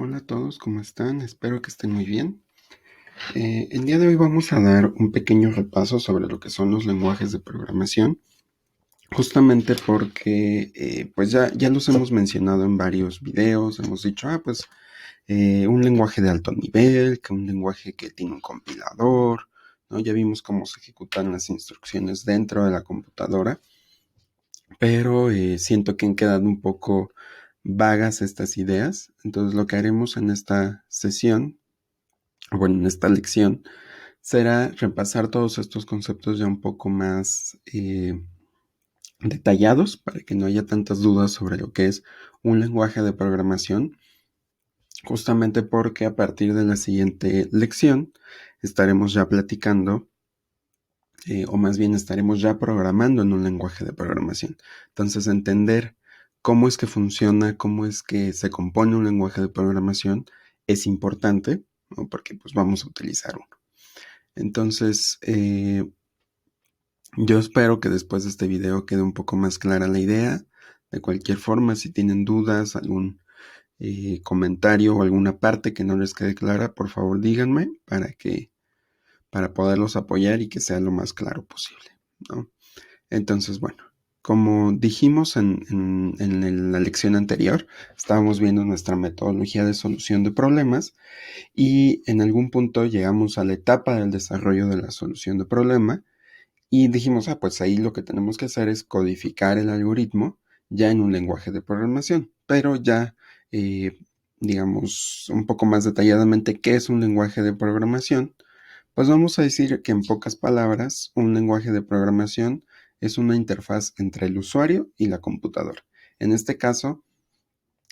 Hola a todos, ¿cómo están? Espero que estén muy bien. El día de hoy vamos a dar un pequeño repaso sobre lo que son los lenguajes de programación, justamente porque pues ya los hemos mencionado en varios videos, hemos dicho, un lenguaje de alto nivel, que un lenguaje que tiene un compilador, ¿no? Ya vimos cómo se ejecutan las instrucciones dentro de la computadora, pero siento que han quedado un poco vagas estas ideas, entonces lo que haremos en esta sesión, bueno, en esta lección, será repasar todos estos conceptos ya un poco más detallados para que no haya tantas dudas sobre lo que es un lenguaje de programación, justamente porque a partir de la siguiente lección estaremos ya platicando, o más bien estaremos ya programando en un lenguaje de programación. Entonces, entender cómo es que funciona, cómo es que se compone un lenguaje de programación es importante, ¿no? Porque pues vamos a utilizar uno. Entonces, yo espero que después de este video quede un poco más clara la idea. De cualquier forma, si tienen dudas, algún comentario o alguna parte que no les quede clara, por favor díganme para poderlos apoyar y que sea lo más claro posible, ¿no? Entonces, bueno, como dijimos en la lección anterior, estábamos viendo nuestra metodología de solución de problemas y en algún punto llegamos a la etapa del desarrollo de la solución de problema. Y dijimos, pues ahí lo que tenemos que hacer es codificar el algoritmo ya en un lenguaje de programación, pero ya, eh, digamos, un poco más detalladamente qué es un lenguaje de programación, pues vamos a decir que en pocas palabras, un lenguaje de programación es una interfaz entre el usuario y la computadora. En este caso,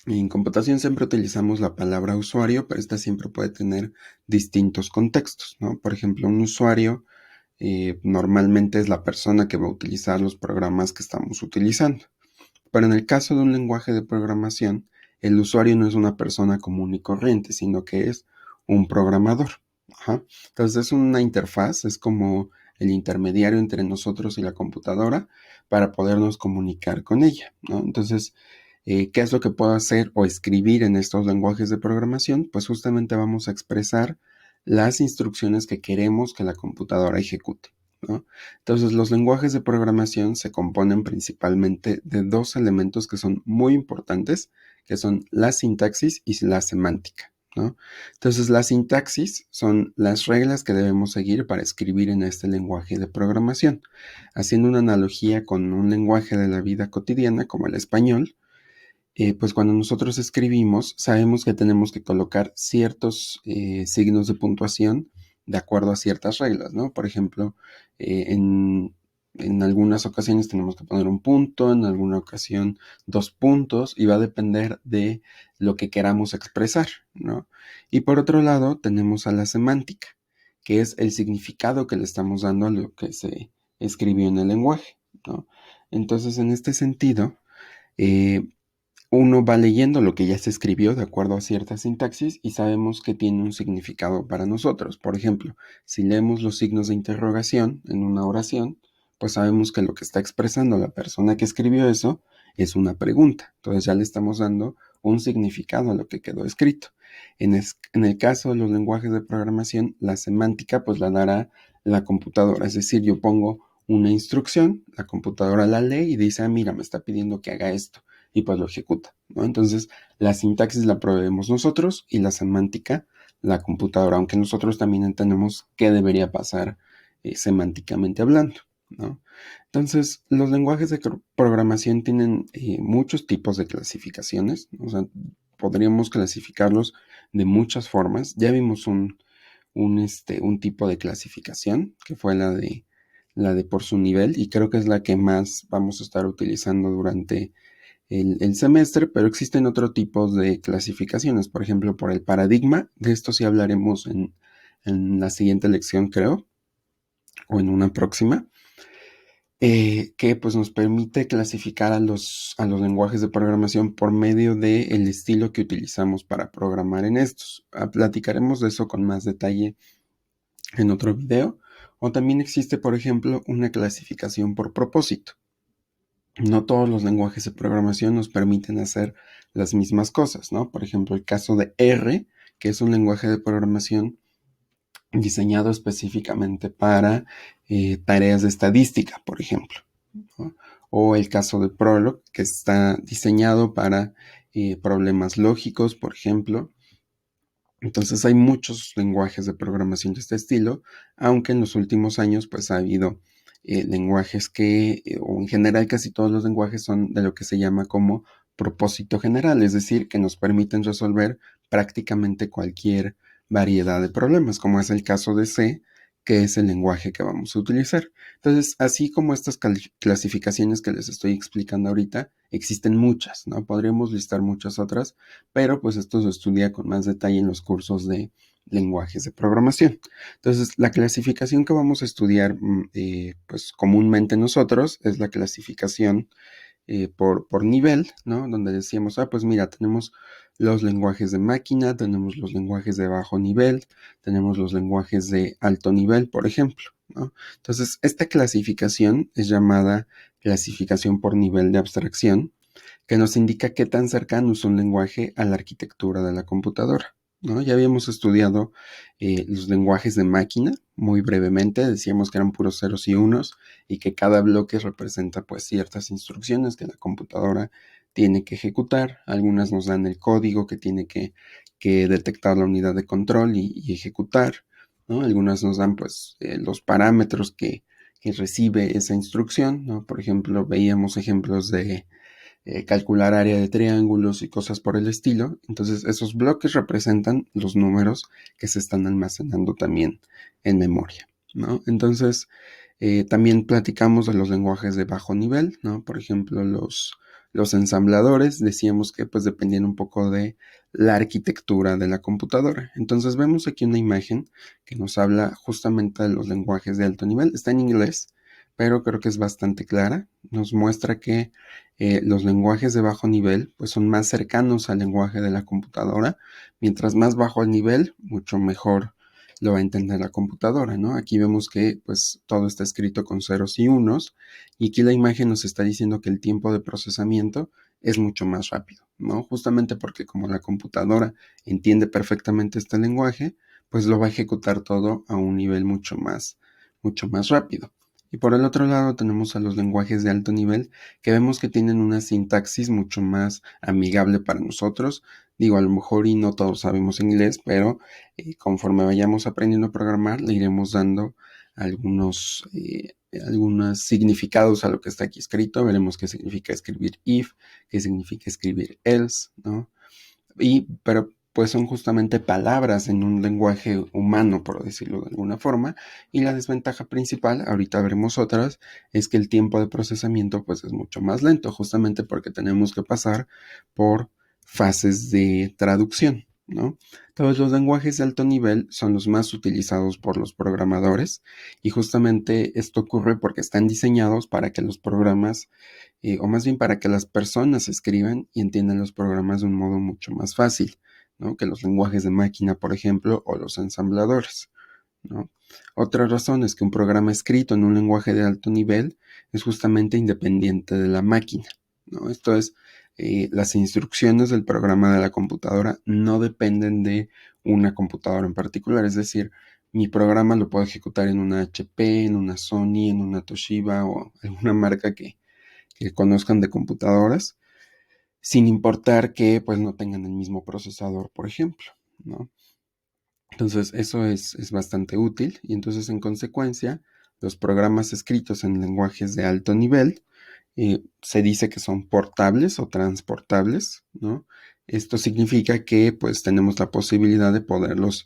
en computación siempre utilizamos la palabra usuario, pero esta siempre puede tener distintos contextos, ¿no? Por ejemplo, un usuario normalmente es la persona que va a utilizar los programas que estamos utilizando. Pero en el caso de un lenguaje de programación, el usuario no es una persona común y corriente, sino que es un programador. Ajá. Entonces es una interfaz, es como el intermediario entre nosotros y la computadora para podernos comunicar con ella, ¿no? Entonces, ¿qué es lo que puedo hacer o escribir en estos lenguajes de programación? Pues justamente vamos a expresar las instrucciones que queremos que la computadora ejecute, ¿no? Entonces, los lenguajes de programación se componen principalmente de dos elementos que son muy importantes, que son la sintaxis y la semántica, ¿no? Entonces, la sintaxis son las reglas que debemos seguir para escribir en este lenguaje de programación. Haciendo una analogía con un lenguaje de la vida cotidiana, como el español, pues cuando nosotros escribimos, sabemos que tenemos que colocar ciertos signos de puntuación de acuerdo a ciertas reglas, ¿no? Por ejemplo, eh, en, en algunas ocasiones tenemos que poner un punto, en alguna ocasión 2 puntos, y va a depender de lo que queramos expresar, ¿no? Y por otro lado, tenemos a la semántica, que es el significado que le estamos dando a lo que se escribió en el lenguaje, ¿no? Entonces, en este sentido, eh, uno va leyendo lo que ya se escribió de acuerdo a cierta sintaxis y sabemos que tiene un significado para nosotros. Por ejemplo, si leemos los signos de interrogación en una oración, pues sabemos que lo que está expresando la persona que escribió eso es una pregunta. Entonces ya le estamos dando un significado a lo que quedó escrito. En el caso de los lenguajes de programación, la semántica pues la dará la computadora. Es decir, yo pongo una instrucción, la computadora la lee y dice, mira, me está pidiendo que haga esto y pues lo ejecuta, ¿no? Entonces, la sintaxis la proveemos nosotros y la semántica la computadora, aunque nosotros también entendemos qué debería pasar semánticamente hablando, ¿no? Entonces, los lenguajes de programación tienen muchos tipos de clasificaciones, o sea, podríamos clasificarlos de muchas formas. Ya vimos un tipo de clasificación, que fue la de por su nivel, y creo que es la que más vamos a estar utilizando durante el semestre, pero existen otro tipos de clasificaciones, por ejemplo, por el paradigma. De esto sí hablaremos en la siguiente lección, creo, o en una próxima, que pues nos permite clasificar a los lenguajes de programación por medio del estilo que utilizamos para programar en estos. Platicaremos de eso con más detalle en otro video. O también existe, por ejemplo, una clasificación por propósito. no todos los lenguajes de programación nos permiten hacer las mismas cosas, ¿no? Por ejemplo, el caso de R, que es un lenguaje de programación diseñado específicamente para tareas de estadística, por ejemplo, ¿no? O el caso de Prolog, que está diseñado para problemas lógicos, por ejemplo. Entonces hay muchos lenguajes de programación de este estilo, aunque en los últimos años pues ha habido lenguajes o en general casi todos los lenguajes son de lo que se llama como propósito general, es decir, que nos permiten resolver prácticamente cualquier variedad de problemas, como es el caso de C, que es el lenguaje que vamos a utilizar. Entonces, así como estas clasificaciones que les estoy explicando ahorita, existen muchas, ¿no? Podríamos listar muchas otras, pero pues esto se estudia con más detalle en los cursos de lenguajes de programación. Entonces, la clasificación que vamos a estudiar pues comúnmente nosotros es la clasificación por nivel, ¿no? Donde decíamos, pues mira, tenemos los lenguajes de máquina, tenemos los lenguajes de bajo nivel, tenemos los lenguajes de alto nivel, por ejemplo, ¿no? Entonces, esta clasificación es llamada clasificación por nivel de abstracción, que nos indica qué tan cercano es un lenguaje a la arquitectura de la computadora, ¿no? Ya habíamos estudiado los lenguajes de máquina muy brevemente, decíamos que eran puros ceros y unos y que cada bloque representa pues ciertas instrucciones que la computadora tiene que ejecutar. Algunas nos dan el código que tiene que detectar la unidad de control y ejecutar, ¿no? Algunas nos dan pues los parámetros que recibe esa instrucción, ¿no? Por ejemplo, veíamos ejemplos de calcular área de triángulos y cosas por el estilo. Entonces esos bloques representan los números que se están almacenando también en memoria, ¿no? Entonces también platicamos de los lenguajes de bajo nivel, ¿no? Por ejemplo, los ensambladores, decíamos que pues dependían un poco de la arquitectura de la computadora. Entonces vemos aquí una imagen que nos habla justamente de los lenguajes de alto nivel. Está en inglés, pero creo que es bastante clara. Nos muestra que los lenguajes de bajo nivel pues son más cercanos al lenguaje de la computadora. Mientras más bajo el nivel, mucho mejor lo va a entender la computadora, ¿no? Aquí vemos que pues todo está escrito con ceros y unos y aquí la imagen nos está diciendo que el tiempo de procesamiento es mucho más rápido, ¿no? Justamente porque como la computadora entiende perfectamente este lenguaje, pues lo va a ejecutar todo a un nivel mucho más rápido. Y por el otro lado tenemos a los lenguajes de alto nivel que vemos que tienen una sintaxis mucho más amigable para nosotros. Digo, a lo mejor y no todos sabemos inglés, pero conforme vayamos aprendiendo a programar, le iremos dando algunos significados a lo que está aquí escrito. Veremos qué significa escribir if, qué significa escribir else, ¿no? Pero pues son justamente palabras en un lenguaje humano, por decirlo de alguna forma, y la desventaja principal, ahorita veremos otras, es que el tiempo de procesamiento pues es mucho más lento, justamente porque tenemos que pasar por fases de traducción, ¿no? Todos los lenguajes de alto nivel son los más utilizados por los programadores y justamente esto ocurre porque están diseñados para que los programas o más bien para que las personas escriban y entiendan los programas de un modo mucho más fácil, ¿no? Que los lenguajes de máquina, por ejemplo, o los ensambladores, ¿no? Otra razón es que un programa escrito en un lenguaje de alto nivel es justamente independiente de la máquina, ¿no? Esto es, las instrucciones del programa de la computadora no dependen de una computadora en particular, es decir, mi programa lo puedo ejecutar en una HP, en una Sony, en una Toshiba o alguna marca que conozcan de computadoras, sin importar que pues no tengan el mismo procesador, por ejemplo, ¿no? Entonces eso es bastante útil y entonces en consecuencia los programas escritos en lenguajes de alto nivel se dice que son portables o transportables, ¿no? Esto significa que pues tenemos la posibilidad de poderlos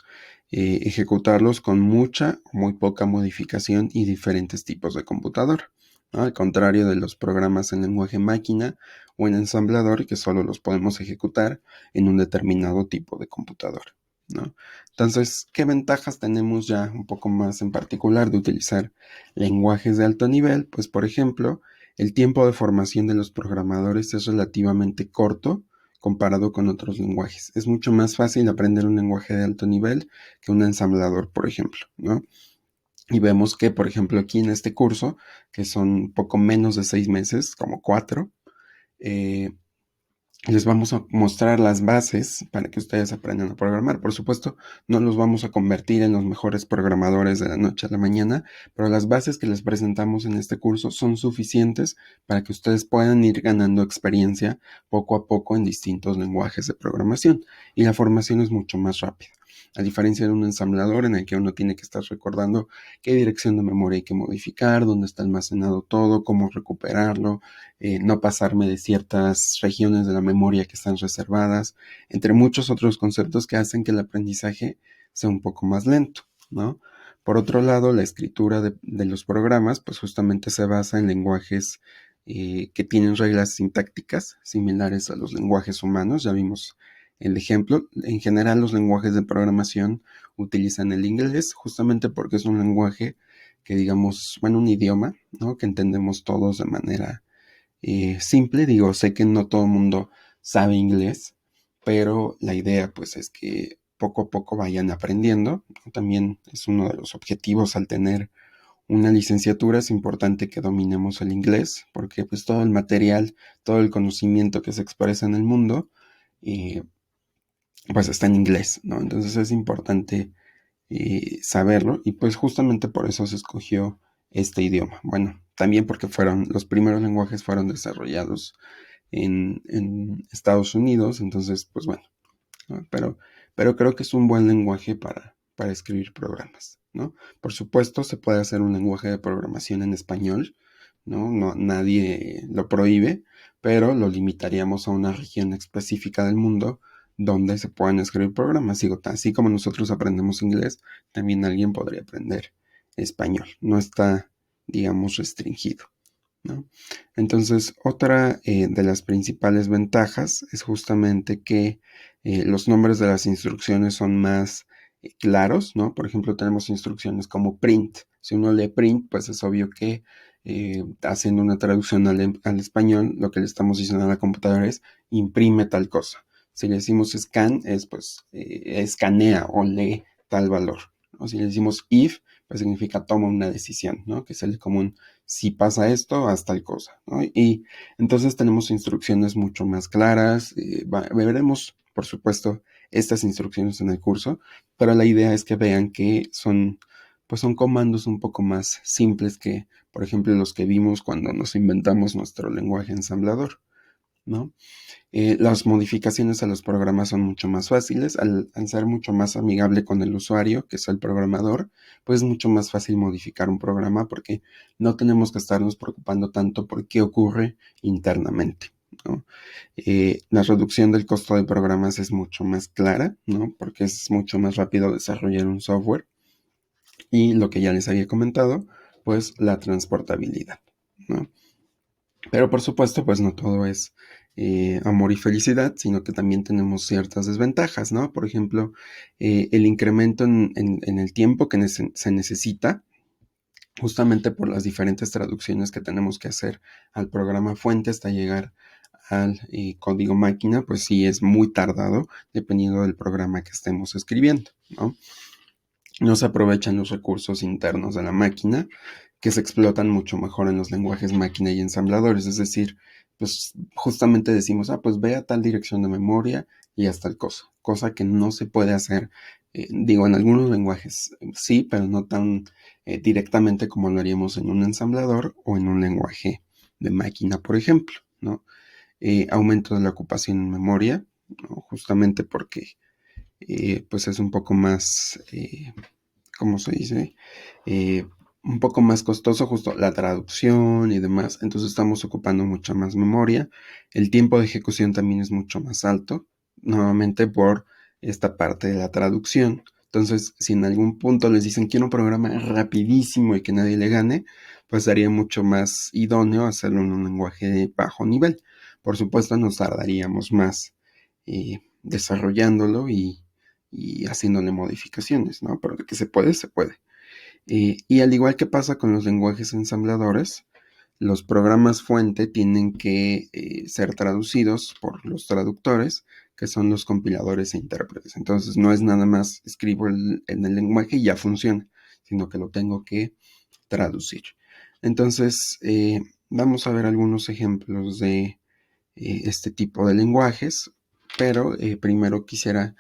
ejecutarlos con mucha o muy poca modificación y diferentes tipos de computadora, ¿no? Al contrario de los programas en lenguaje máquina o en ensamblador que solo los podemos ejecutar en un determinado tipo de computadora, ¿no? Entonces, ¿qué ventajas tenemos ya un poco más en particular de utilizar lenguajes de alto nivel? Pues, por ejemplo, el tiempo de formación de los programadores es relativamente corto comparado con otros lenguajes. Es mucho más fácil aprender un lenguaje de alto nivel que un ensamblador, por ejemplo, ¿no? Y vemos que, por ejemplo, aquí en este curso, que son poco menos de 6 meses, como 4, eh, les vamos a mostrar las bases para que ustedes aprendan a programar. Por supuesto, no los vamos a convertir en los mejores programadores de la noche a la mañana, pero las bases que les presentamos en este curso son suficientes para que ustedes puedan ir ganando experiencia poco a poco en distintos lenguajes de programación. Y la formación es mucho más rápida. A diferencia de un ensamblador en el que uno tiene que estar recordando qué dirección de memoria hay que modificar, dónde está almacenado todo, cómo recuperarlo, no pasarme de ciertas regiones de la memoria que están reservadas, entre muchos otros conceptos que hacen que el aprendizaje sea un poco más lento, ¿no? Por otro lado, la escritura de los programas, pues justamente se basa en lenguajes que tienen reglas sintácticas similares a los lenguajes humanos. Ya vimos el ejemplo. En general, los lenguajes de programación utilizan el inglés justamente porque es un lenguaje que, digamos, bueno, un idioma, ¿no? Que entendemos todos de manera simple. Digo, sé que no todo el mundo sabe inglés, pero la idea pues es que poco a poco vayan aprendiendo. También es uno de los objetivos al tener una licenciatura, es importante que dominemos el inglés, porque pues todo el material, todo el conocimiento que se expresa en el mundo, eh, pues está en inglés, ¿no? Entonces es importante saberlo, y pues justamente por eso se escogió este idioma. Bueno, también porque los primeros lenguajes fueron desarrollados en Estados Unidos, entonces pues bueno, ¿no? Pero creo que es un buen lenguaje para escribir programas, ¿no? Por supuesto, se puede hacer un lenguaje de programación en español, ¿no? No, nadie lo prohíbe, pero lo limitaríamos a una región específica del mundo donde se puedan escribir programas. Digo, así como nosotros aprendemos inglés, también alguien podría aprender español. No está, digamos, restringido, ¿no? Entonces, otra de las principales ventajas es justamente que los nombres de las instrucciones son más claros, ¿no? Por ejemplo, tenemos instrucciones como print. Si uno lee print, pues es obvio que haciendo una traducción al español, lo que le estamos diciendo a la computadora es imprime tal cosa. Si le decimos scan, es pues escanea o lee tal valor, ¿no? Si le decimos if, pues significa toma una decisión, ¿no? Que es el común: si pasa esto, haz tal cosa, ¿no? Y entonces tenemos instrucciones mucho más claras. Veremos, por supuesto, estas instrucciones en el curso, pero la idea es que vean que pues son comandos un poco más simples que, por ejemplo, los que vimos cuando nos inventamos nuestro lenguaje ensamblador, ¿no? Las modificaciones a los programas son mucho más fáciles, al ser mucho más amigable con el usuario, que es el programador, pues es mucho más fácil modificar un programa porque no tenemos que estarnos preocupando tanto por qué ocurre internamente, ¿no? La reducción del costo de programas es mucho más clara, ¿no? Porque es mucho más rápido desarrollar un software. Y lo que ya les había comentado, pues la transportabilidad, ¿no? Pero por supuesto, pues no todo es amor y felicidad, sino que también tenemos ciertas desventajas, ¿no? Por ejemplo, el incremento en el tiempo que se necesita, justamente por las diferentes traducciones que tenemos que hacer al programa fuente hasta llegar al código máquina, pues sí es muy tardado dependiendo del programa que estemos escribiendo, ¿no? No se aprovechan los recursos internos de la máquina, que se explotan mucho mejor en los lenguajes máquina y ensambladores. Es decir, pues justamente decimos, pues ve a tal dirección de memoria y haz tal cosa que no se puede hacer. Digo, en algunos lenguajes sí, pero no tan directamente como lo haríamos en un ensamblador o en un lenguaje de máquina, por ejemplo, ¿no? Aumento de la ocupación en memoria, ¿no? Justamente porque pues es un poco más, ¿cómo se dice? Un poco más costoso justo la traducción y demás, entonces estamos ocupando mucha más memoria. El tiempo de ejecución también es mucho más alto, nuevamente por esta parte de la traducción. Entonces, si en algún punto les dicen quiero un programa rapidísimo y que nadie le gane, pues sería mucho más idóneo hacerlo en un lenguaje de bajo nivel. Por supuesto, nos tardaríamos más desarrollándolo y haciéndole modificaciones, ¿no? Pero de que se puede, se puede. Y al igual que pasa con los lenguajes ensambladores, los programas fuente tienen que ser traducidos por los traductores, que son los compiladores e intérpretes. Entonces no es nada más escribo en el lenguaje y ya funciona, sino que lo tengo que traducir. Entonces, vamos a ver algunos ejemplos de este tipo de lenguajes, pero primero quisiera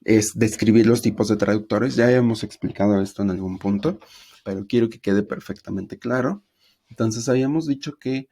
describir los tipos de traductores. Ya hemos explicado esto en algún punto, pero quiero que quede perfectamente claro. Entonces, habíamos dicho que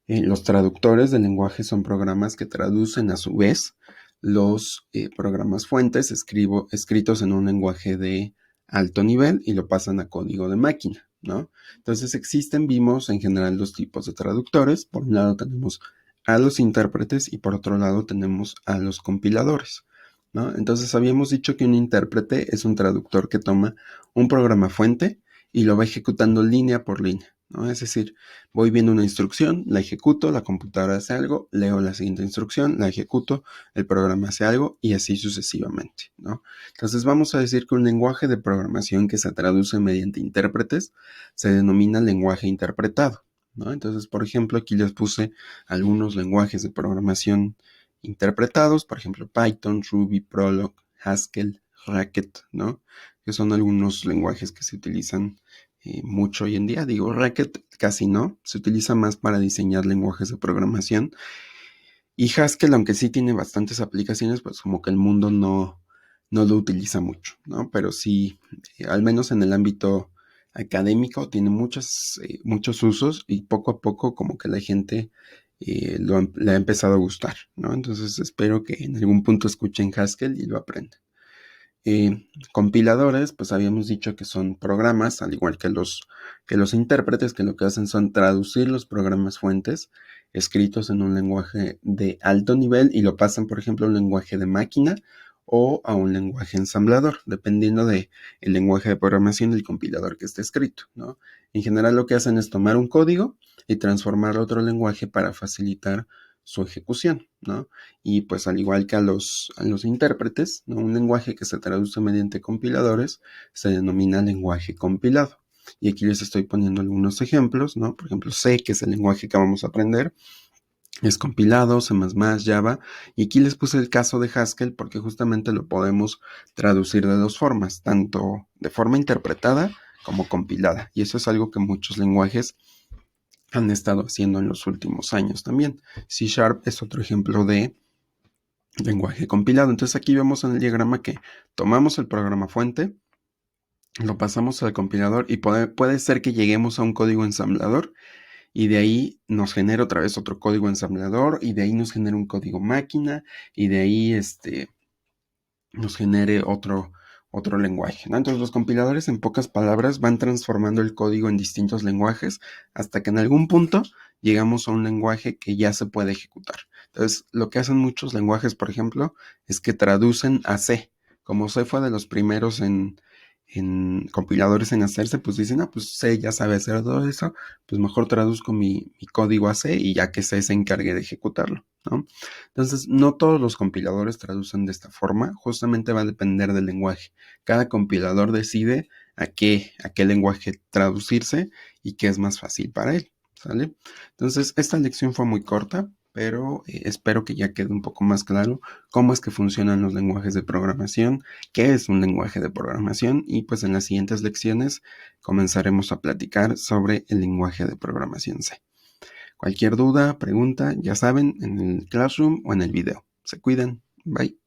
los traductores de lenguaje son programas que traducen a su vez los programas fuentes escritos en un lenguaje de alto nivel y lo pasan a código de máquina, ¿no? Entonces vimos en general dos tipos de traductores. Por un lado tenemos a los intérpretes y por otro lado tenemos a los compiladores, ¿no? Entonces habíamos dicho que un intérprete es un traductor que toma un programa fuente y lo va ejecutando línea por línea, ¿no? Es decir, voy viendo una instrucción, la ejecuto, la computadora hace algo, leo la siguiente instrucción, la ejecuto, el programa hace algo y así sucesivamente, ¿no? Entonces vamos a decir que un lenguaje de programación que se traduce mediante intérpretes se denomina lenguaje interpretado, ¿no? Entonces, por ejemplo, aquí les puse algunos lenguajes de programación interpretados, por ejemplo, Python, Ruby, Prolog, Haskell, Racket, ¿no? Que son algunos lenguajes que se utilizan mucho hoy en día. Digo, Racket casi no, se utiliza más para diseñar lenguajes de programación. Y Haskell, aunque sí tiene bastantes aplicaciones, pues como que el mundo no lo utiliza mucho, ¿no? Pero sí, al menos en el ámbito académico, tiene muchos usos y poco a poco como que la gente le ha empezado a gustar, ¿no? Entonces espero que en algún punto escuchen Haskell y lo aprendan. Compiladores, pues habíamos dicho que son programas, al igual que los intérpretes, que lo que hacen son traducir los programas fuentes escritos en un lenguaje de alto nivel y lo pasan, por ejemplo, a un lenguaje de máquina o a un lenguaje ensamblador, dependiendo del lenguaje de programación del compilador que esté escrito, ¿no? En general lo que hacen es tomar un código y transformarlo a otro lenguaje para facilitar su ejecución, ¿no? Y pues al igual que a los intérpretes, ¿no? Un lenguaje que se traduce mediante compiladores se denomina lenguaje compilado. Y aquí les estoy poniendo algunos ejemplos, ¿no? Por ejemplo, C, que es el lenguaje que vamos a aprender, es compilado, C++, Java, y aquí les puse el caso de Haskell porque justamente lo podemos traducir de dos formas, tanto de forma interpretada como compilada, y eso es algo que muchos lenguajes han estado haciendo en los últimos años también. C# es otro ejemplo de lenguaje compilado. Entonces aquí vemos en el diagrama que tomamos el programa fuente, lo pasamos al compilador y puede ser que lleguemos a un código ensamblador y de ahí nos genera otra vez otro código ensamblador y de ahí nos genera un código máquina y de ahí nos genere otro lenguaje, ¿no? Entonces los compiladores, en pocas palabras, van transformando el código en distintos lenguajes hasta que en algún punto llegamos a un lenguaje que ya se puede ejecutar. Entonces, lo que hacen muchos lenguajes, por ejemplo, es que traducen a C. Como C fue de los primeros en compiladores en hacerse, pues dicen, pues C ya sabe hacer todo eso, pues mejor traduzco mi código a C y ya que C se encargue de ejecutarlo, ¿no? Entonces, no todos los compiladores traducen de esta forma, justamente va a depender del lenguaje. Cada compilador decide a qué lenguaje traducirse y qué es más fácil para él, ¿sale? Entonces, esta lección fue muy corta, pero espero que ya quede un poco más claro cómo es que funcionan los lenguajes de programación, qué es un lenguaje de programación y pues en las siguientes lecciones comenzaremos a platicar sobre el lenguaje de programación C. Cualquier duda, pregunta, ya saben, en el Classroom o en el video. Se cuidan. Bye.